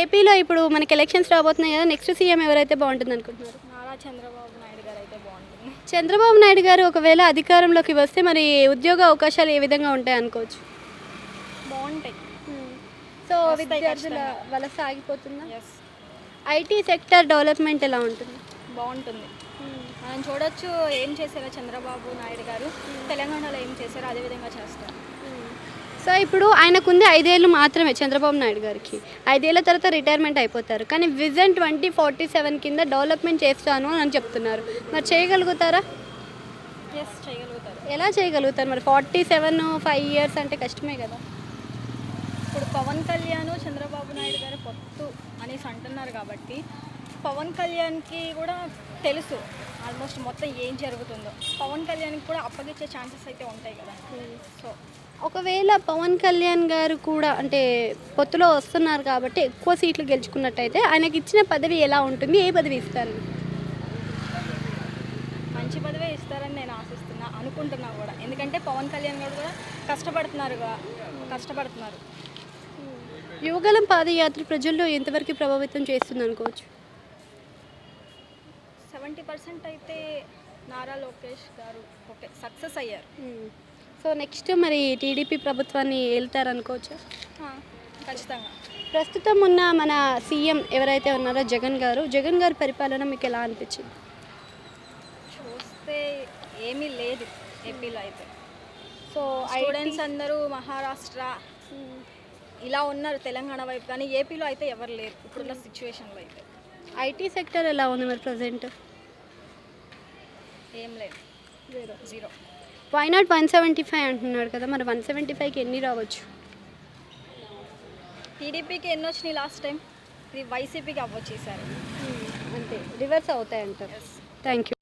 ఏపీలో ఇప్పుడు మనకి ఎలక్షన్స్ రాబోతున్నాయి కదా, నెక్స్ట్ సీఎం ఎవరైతే బాగుంటుంది అనుకుంటున్నారు? నారా చంద్రబాబు నాయుడు గారు అయితే బాగుంటుంది. చంద్రబాబు నాయుడు గారు ఒకవేళ అధికారంలోకి వస్తే మరి ఉద్యోగ అవకాశాలు ఏ విధంగా ఉంటాయి అనుకోవచ్చు? బాగుంటాయి. సో వస్తాయి విద్యార్థుల ఖచ్చితంగా. వలస ఆగిపోతుందా? ఎస్, ఐటీ సెక్టర్ డెవలప్మెంట్ ఎలా ఉంటుంది? బాగుంటుంది. మనం చూడొచ్చు ఏం చేశారో చంద్రబాబు నాయుడు గారు తెలంగాణలో ఏం చేశారో అదేవిధంగా చేస్తారు. సో ఇప్పుడు ఆయనకుంది 5 ఏళ్ళు మాత్రమే చంద్రబాబు నాయుడు గారికి. 5 ఏళ్ళ తర్వాత రిటైర్మెంట్ అయిపోతారు. కానీ విజన్ 2047 కింద డెవలప్మెంట్ చేస్తాను అని చెప్తున్నారు. మరి చేయగలుగుతారా? ఎస్, చేయగలుగుతారు. ఎలా చేయగలుగుతారు మరి? 47 5 ఇయర్స్ అంటే కష్టమే కదా. ఇప్పుడు పవన్ కళ్యాణ్ చంద్రబాబు నాయుడు గారు పొత్తు అనేసి అంటున్నారు కాబట్టి పవన్ కళ్యాణ్కి కూడా తెలుసు ఆల్మోస్ట్ మొత్తం ఏం జరుగుతుందో. పవన్ కళ్యాణ్కి కూడా అప్పగించే ఛాన్సెస్ అయితే ఉంటాయి కదా. సో ఒకవేళ పవన్ కళ్యాణ్ గారు కూడా అంటే పొత్తులో వస్తున్నారు కాబట్టి ఎక్కువ సీట్లు గెలుచుకున్నట్టయితే ఆయనకి ఇచ్చిన పదవి ఎలా ఉంటుంది? ఏ పదవి ఇస్తారు? మంచి పదవే ఇస్తారని నేను అనుకుంటున్నా కూడా. ఎందుకంటే పవన్ కళ్యాణ్ గారు కూడా కష్టపడుతున్నారు. యువగలం పాదయాత్ర ప్రజల్లో ఎంతవరకు ప్రభావితం చేస్తుంది అనుకోవచ్చు? 70% అయితే నారా లోకేష్ గారు ఓకే సక్సెస్ అయ్యారు. సో నెక్స్ట్ మరి టీడీపీ ప్రభుత్వాన్ని వెళ్తారనుకోవచ్చా? ఖచ్చితంగా. ప్రస్తుతం ఉన్న మన సీఎం ఎవరైతే ఉన్నారో జగన్ గారి పరిపాలన మీకు ఎలా అనిపించింది? చూస్తే ఏమీ లేదు ఏపీలో అయితే. సో స్టూడెంట్స్ అందరూ మహారాష్ట్ర ఇలా ఉన్నారు తెలంగాణ వైపు, కానీ ఏపీలో అయితే ఎవరు లేరు ఇప్పుడున్న సిచ్యువేషన్లో అయితే. ఐటీ సెక్టర్ ఎలా ఉంది మరి ప్రజెంట్? ఏం లేదు, జీరో. వై నాట్ 175 అంటున్నాడు కదా, మరి 175కి ఎన్ని రావచ్చు? టీడీపీకి ఎన్ని వచ్చినాయి లాస్ట్ టైం, ఇది వైసీపీకి అవ్వచ్చు ఈసారి. అంతే రివర్స్ అవుతాయి అంటారు. Thank you.